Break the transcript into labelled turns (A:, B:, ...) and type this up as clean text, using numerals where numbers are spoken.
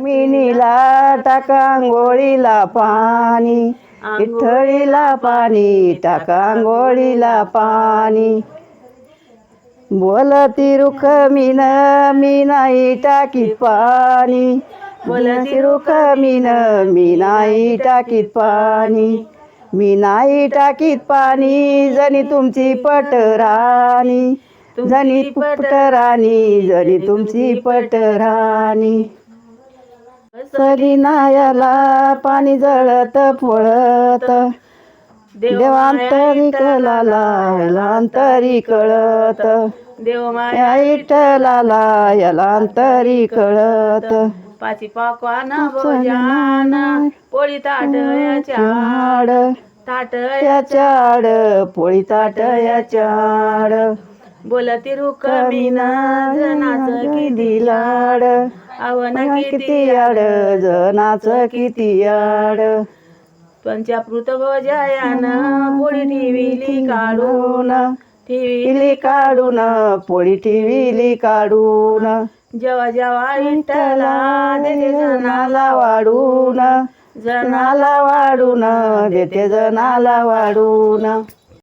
A: रुक्मिणीला टाका आंघोळीला पाणी, विठ्ठलीला पाणी टाका आंघोळीला पाणी. बोलती रुक्मिण मी नाही टाकीत पाणी, बोलती रुक्मिण मी नाही टाकीत पाणी. मी नाही टाकीत पाणी जणी तुमची पटराणी, जणी पटराणी जणी तुमची पटराणी. सरी नायाला पाणी जळत फोळत, देवांतरी कलाला यालांतरी कळत, देवमाया विठ्ठलाला यालांतरी कळत.
B: पाची पाकवान भोजान पोळी ताट याच्याड, ताट
A: याच्याड पोळी ताट याच्याड.
B: बोलती रुक्मिण जनाच किती
A: लाड,
B: आवन
A: किती याड जनाच किती याड.
B: पंचामृत भोजायान पोळी ठेविली काढून,
A: ठेविली काढून पोळी ठेविली काढून.
B: जेव्हा जेव्हा विठ्ठला देते
A: जनाला वाढून, जनाला वाढून देते जनाला वाढून.